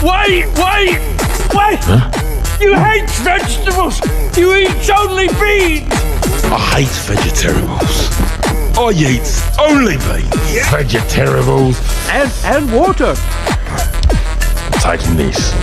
Wait! Huh? You hate vegetables! You eat only beans! I hate vegetables. I eat only beans. Vegetables. And water. Taking this.